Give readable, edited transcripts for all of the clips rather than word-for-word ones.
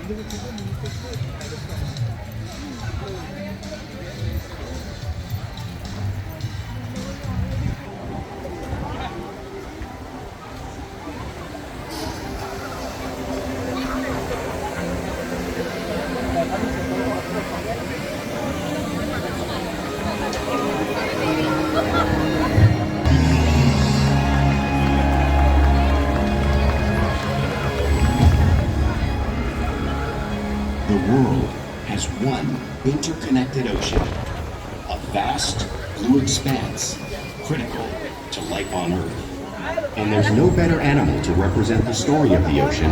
The world has one interconnected ocean, a vast blue expanse critical to life on Earth. And there's no better animal to represent the story of the ocean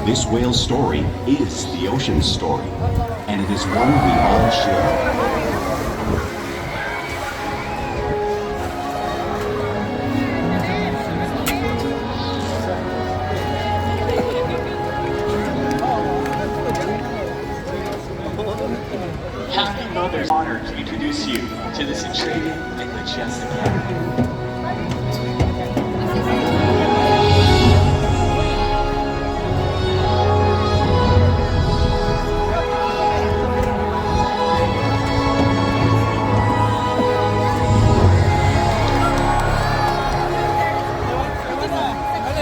This whale's story is the ocean's story, and it is one we all share. Happy Mother's Honor to introduce you to this intriguing and majestic animal.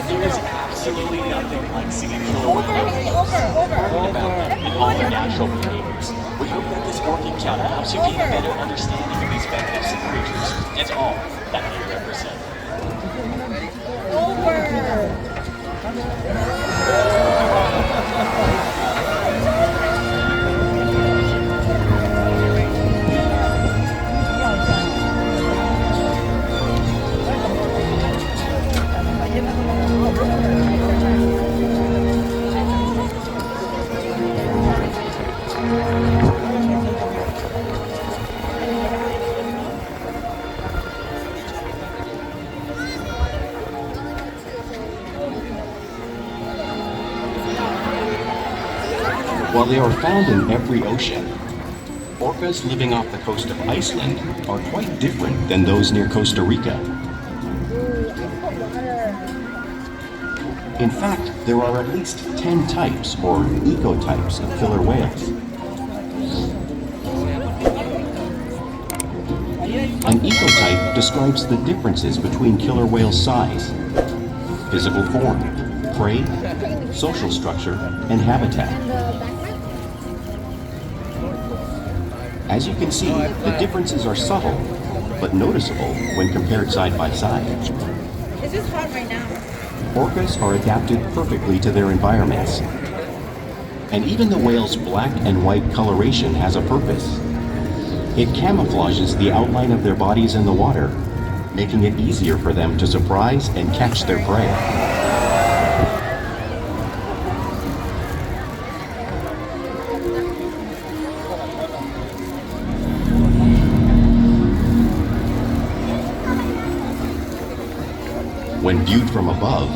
There is absolutely nothing like seeing killer whales in all their natural behaviors. We hope that this Orca Encounter helps you gain a better understanding of these magnificent creatures and all that they represent. While they are found in every ocean, orcas living off the coast of Iceland are quite different than those near Costa Rica. In fact, there are at least 10 types or ecotypes of killer whales. An ecotype describes the differences between killer whales' size, physical form, prey, social structure, and habitat. As you can see, the differences are subtle, but noticeable when compared side by side. It's just hot right now. Orcas are adapted perfectly to their environments. And even the whale's black and white coloration has a purpose. It camouflages the outline of their bodies in the water, making it easier for them to surprise and catch their prey. When viewed from above,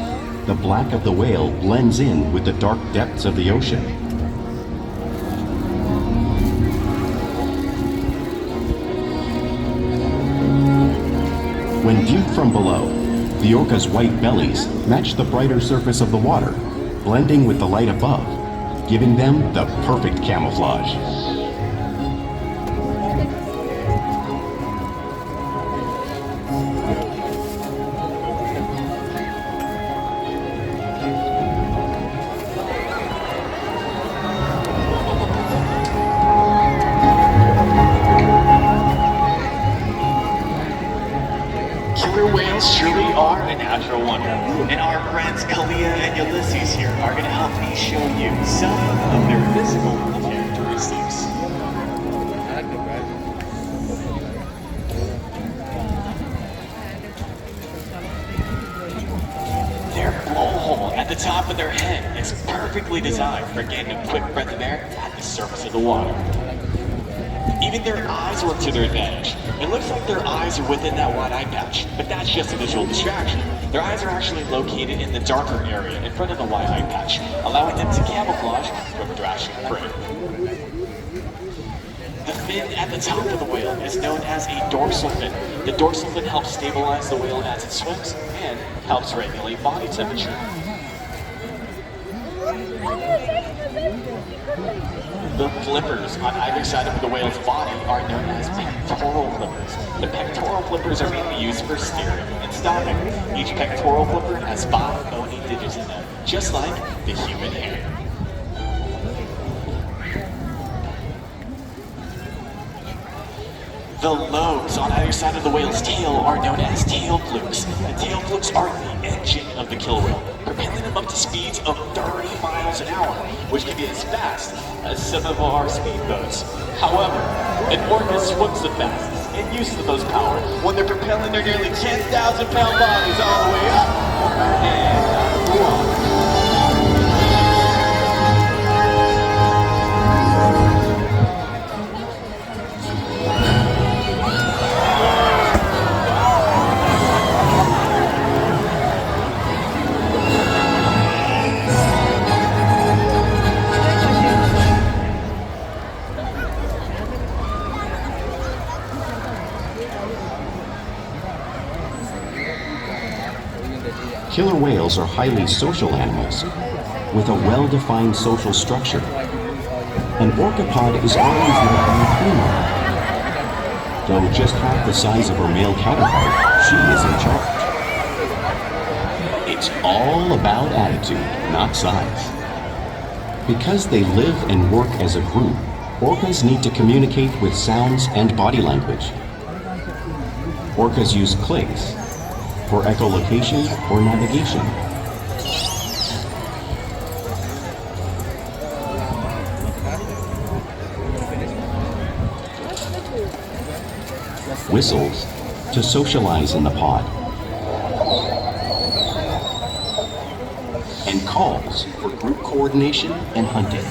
the black of the whale blends in with the dark depths of the ocean. When viewed from below, the orca's white bellies match the brighter surface of the water, blending with the light above, giving them the perfect camouflage. Killer whales truly are a natural wonder, and our friends Kalia and Ulysses here are going to help me show you some of their physical characteristics. Their blowhole at the top of their head is perfectly designed for getting a quick breath of air at the surface of the water. Even their eyes work to their advantage. It looks like their eyes are within that wide eye patch, but that's just a visual distraction. Their eyes are actually located in the darker area in front of the wide eye patch, allowing them to camouflage from thrashing prey. The fin at the top of the whale is known as a dorsal fin. The dorsal fin helps stabilize the whale as it swims and helps regulate body temperature. The flippers on either side of the whale's body are known as pectoral flippers. The pectoral flippers are mainly used for steering and stopping. Each pectoral flipper has 5 bony digits in them, just like the human hand. The lobes on either side of the whale's tail are known as tail flukes. The tail flukes are the engine of the killer whale, propelling them up to speeds of 30 miles an hour, which can be as fast as some of our speedboats. However, an orca swims the fastest and uses those powers when they're propelling their nearly 10,000-pound bodies all the way up and out of the water. Killer whales are highly social animals with a well-defined social structure. An orcapod is always led by a female. Though just half the size of her male counterpart, she is in charge. It's all about attitude, not size. Because they live and work as a group, orcas need to communicate with sounds and body language. Orcas use clicks for echolocation or navigation. Whistles to socialize in the pod. And calls for group coordination and hunting.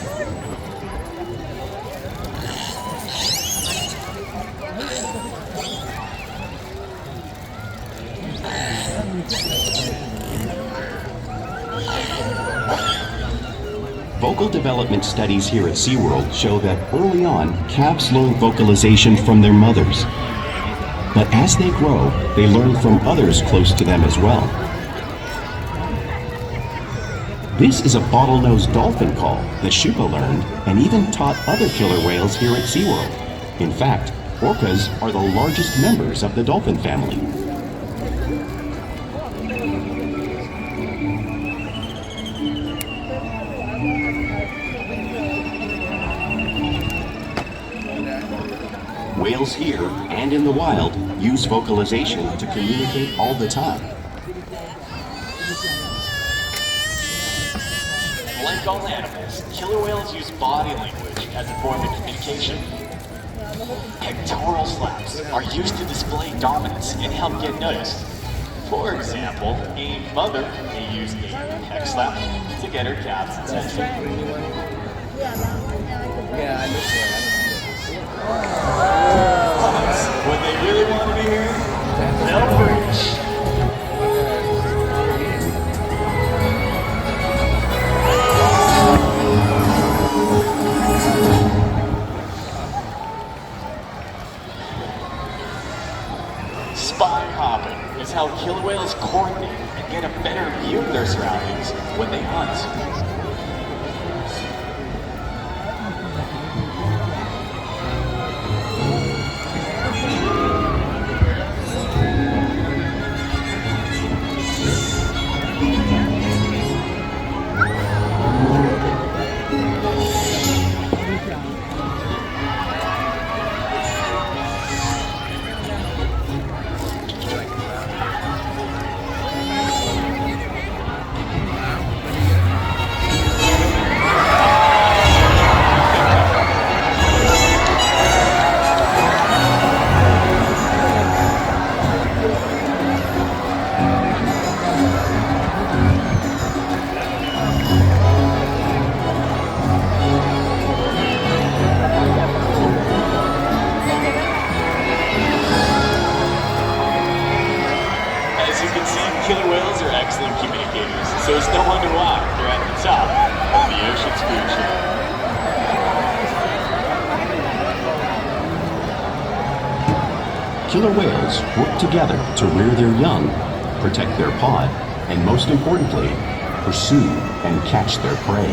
Vocal development studies here at SeaWorld show that early on, calves learn vocalization from their mothers. But as they grow, they learn from others close to them as well. This is a bottlenose dolphin call that Shupa learned and even taught other killer whales here at SeaWorld. In fact, orcas are the largest members of the dolphin family. Whales here and in the wild use vocalization to communicate all the time. Like all animals, killer whales use body language as a form of communication. Pectoral slaps are used to display dominance and help get noticed. For example, a mother may use a pec slap to get her calf's attention. When they really want to be here, they'll preach. Spy hopping is how killer whales coordinate and get a better view of their surroundings when they hunt. Killer whales are excellent communicators, so it's no wonder why they're at the top of the ocean's food chain. Killer whales work together to rear their young, protect their pod, and most importantly, pursue and catch their prey.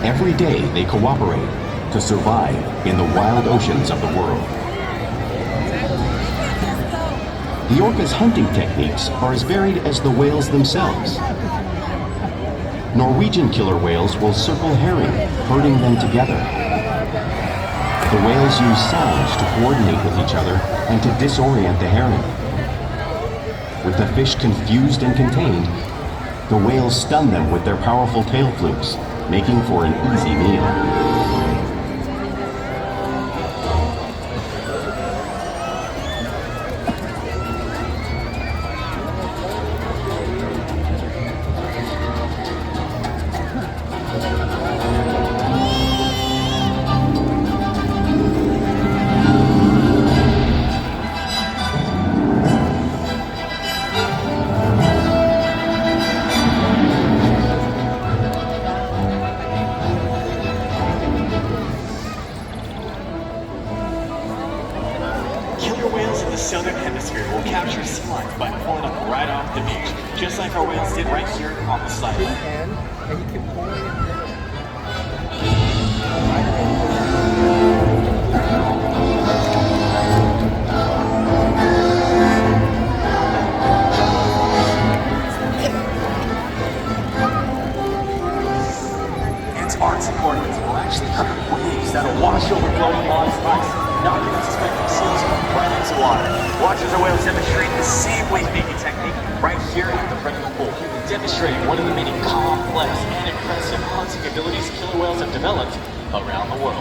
Every day they cooperate to survive in the wild oceans of the world. The orca's hunting techniques are as varied as the whales themselves. Norwegian killer whales will circle herring, herding them together. The whales use sounds to coordinate with each other and to disorient the herring. With the fish confused and contained, the whales stun them with their powerful tail flukes, making for an easy meal. Southern hemisphere will capture sea lions by pulling them right off the beach, just like our whales did right here on the site. Antarctic orcas will actually create waves that'll wash over floating logs of ice, knocking unsuspecting seals right into water. Watch as our whales demonstrate the same wave-making technique right here at the front of the pool, demonstrating one of the many complex and impressive hunting abilities killer whales have developed around the world.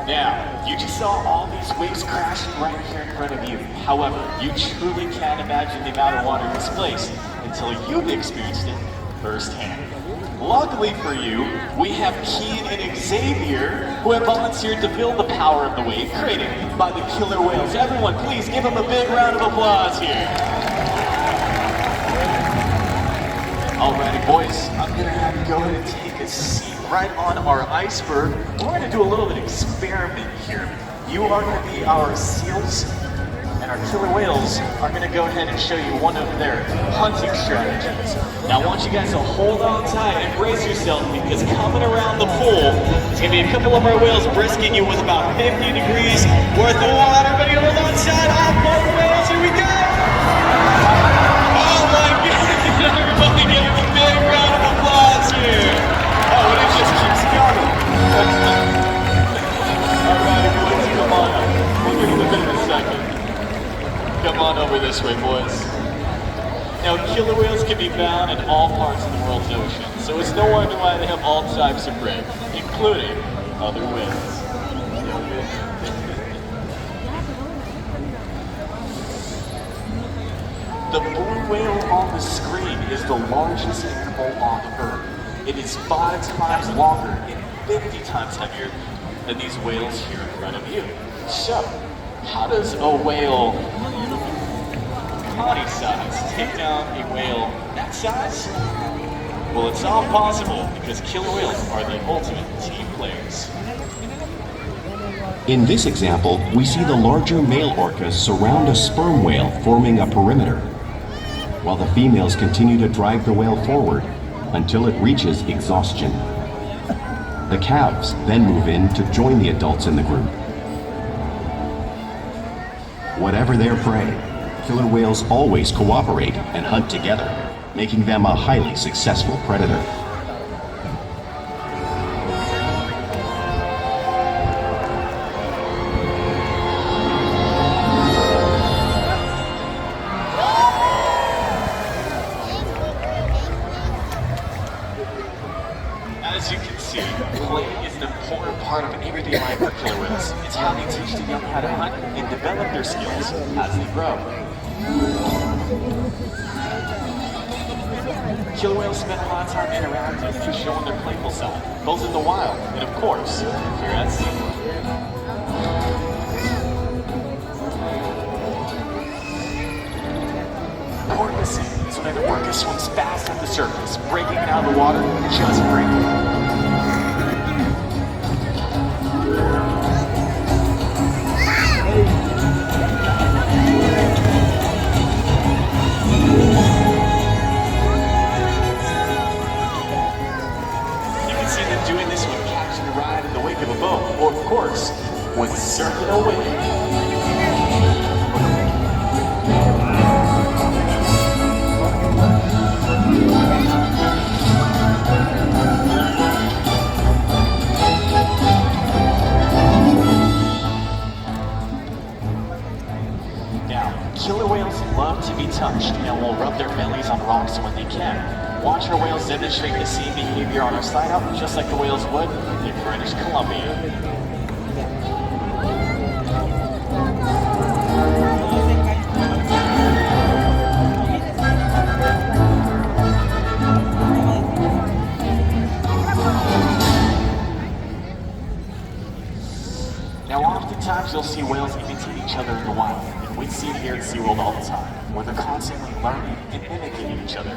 Now, you just saw all these waves crashing right here in front of you. However, you truly can't imagine the amount of water displaced until you've experienced it firsthand. Luckily for you, we have Keen and Xavier, who have volunteered to build the power of the wave created by the killer whales. Everyone, please give them a big round of applause here. Alrighty, boys, I'm gonna have you go ahead and take a seat right on our iceberg. We're gonna do a little bit of experiment here. You are gonna be our seals, and our killer whales are gonna go ahead and show you one of their hunting strategies. Now I want you guys to hold on tight and brace yourself, because coming around the pool, there's gonna be a couple of our whales brisking you with about 50 degrees worth of water. Everybody hold on tight, off both whales, here we go! Oh my goodness, everybody give them a big round of applause here. Oh, and it just keeps going. Alright, boys, come on up. We'll give them a bit of a second. Come on over this way, boys. Now, killer whales can be found in all parts of the world's ocean, so it's no wonder why they have all types of prey, including other whales. The blue whale on the screen is the largest animal on Earth. It is 5 times longer and 50 times heavier than these whales here in front of you. So, how does a whale body size take down a whale that size? Well, it's all possible because killer whales are the ultimate team players. In this example, we see the larger male orcas surround a sperm whale, forming a perimeter, while the females continue to drive the whale forward until it reaches exhaustion. The calves then move in to join the adults in the group. Whatever their prey, killer whales always cooperate and hunt together, making them a highly successful predator. As you can see, play is an important part of everyday life for killer whales. It's how they teach the young how to hunt and develop their skills as they grow. Killer whales spend a lot of time interacting and showing their playful side, both in the wild and, of course, here at SeaWorld. gentlemen, Orca swims fast at the surface, breaking it out of the water, just breaking it. You can see them doing this when catching a ride in the wake of a boat, or of course, when surfing a wave. Killer whales love to be touched and will rub their bellies on rocks when they can. Watch our whales demonstrate the same behavior on our slide out, just like the whales would in British Columbia. Now, oftentimes you'll see whales imitate each other in the wild. We see it here at SeaWorld all the time, where they're constantly learning and mimicking each other.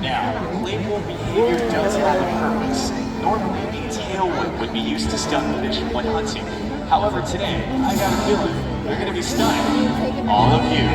Now, playful behavior does have a purpose. Normally, a tail whip would be used to stun the fish when hunting. However, today, I got a feeling they're going to be stunning all of you.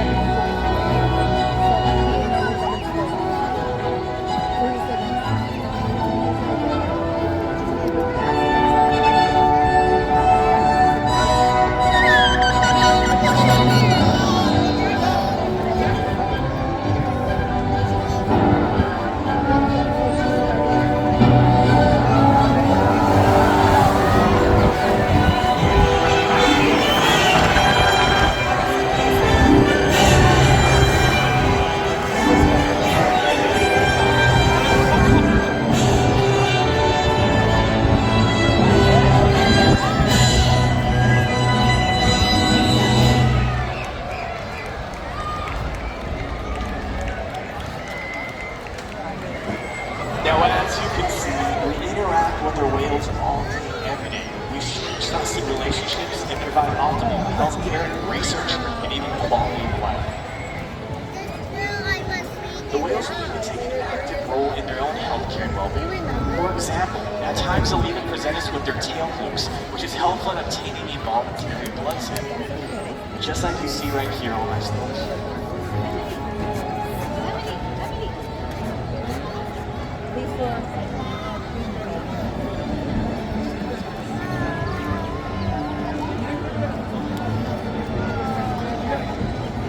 Now, as you can see, we interact with our whales all day, every day. We shape trusted relationships and provide optimal healthcare, research, and even quality of life. The whales will even take an active role in their own healthcare and well-being. For example, at times they'll even present us with their tail hooks, which is helpful in obtaining a voluntary blood sample. Just like you see right here on my stage.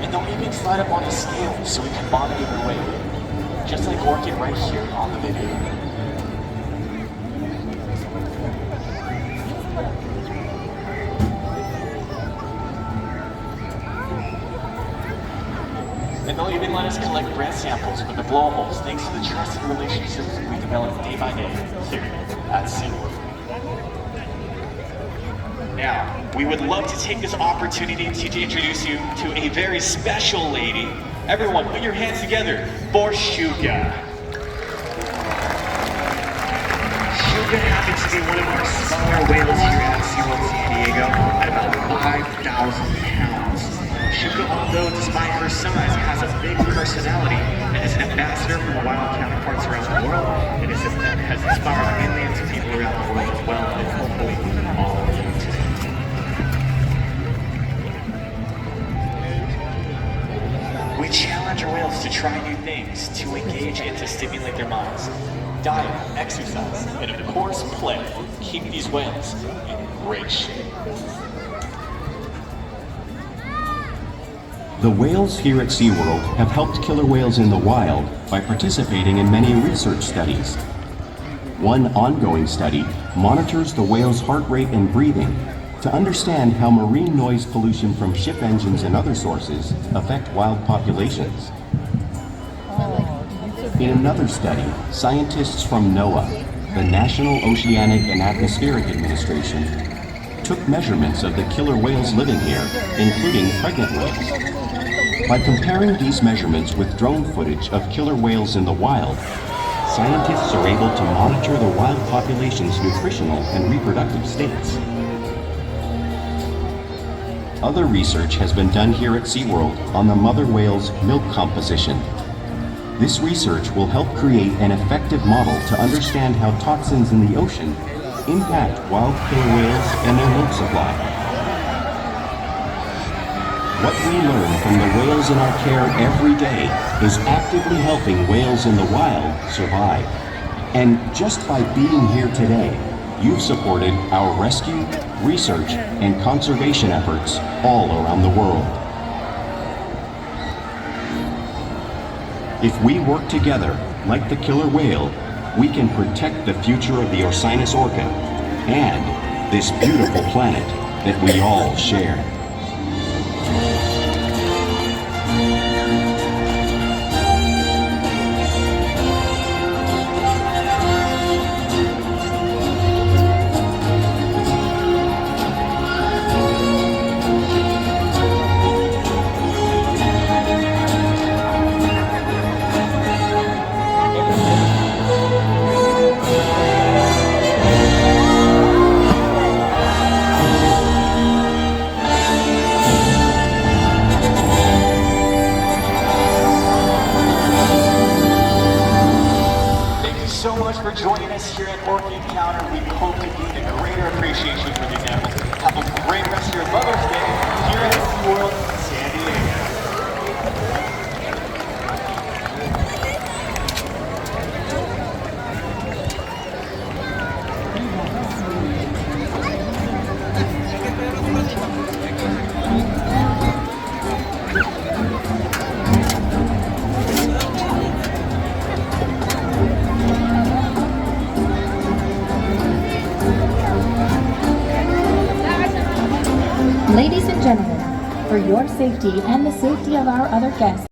And they'll even slide up on a scale so we can monitor their weight. Just like Orca right here on the video. And they'll even let us collect breath samples with the blowholes thanks to the trusted relationships we develop day by day here at SeaWorld. Now, we would love to take this opportunity to introduce you to a very special lady. Everyone, put your hands together for Shuga. Shuga happens to be one of our smaller whales here at SeaWorld San Diego at about 5,000 pounds. Shuga, although despite her size, has a big personality and is an ambassador for the wild counterparts around the world and has inspired millions of people around the world as well, and hopefully all of you today. We challenge our whales to try new things, to engage and to stimulate their minds. Diet, exercise, and of course play keep these whales in great shape. The whales here at SeaWorld have helped killer whales in the wild by participating in many research studies. One ongoing study monitors the whale's heart rate and breathing to understand how marine noise pollution from ship engines and other sources affect wild populations. In another study, scientists from NOAA, the National Oceanic and Atmospheric Administration, took measurements of the killer whales living here, including pregnant whales. By comparing these measurements with drone footage of killer whales in the wild, scientists are able to monitor the wild population's nutritional and reproductive states. Other research has been done here at SeaWorld on the mother whale's milk composition. This research will help create an effective model to understand how toxins in the ocean impact wild killer whales and their milk supply. What we learn from the whales in our care every day is actively helping whales in the wild survive. And just by being here today, you've supported our rescue, research, and conservation efforts all around the world. If we work together, like the killer whale, we can protect the future of the Orcinus orca and this beautiful planet that we all share. So much for joining us here at Orca Encounter. We hope to gain a greater appreciation for these animals. Have a great rest of your Mother's Day here at SeaWorld San Diego. Ladies and gentlemen, for your safety and the safety of our other guests,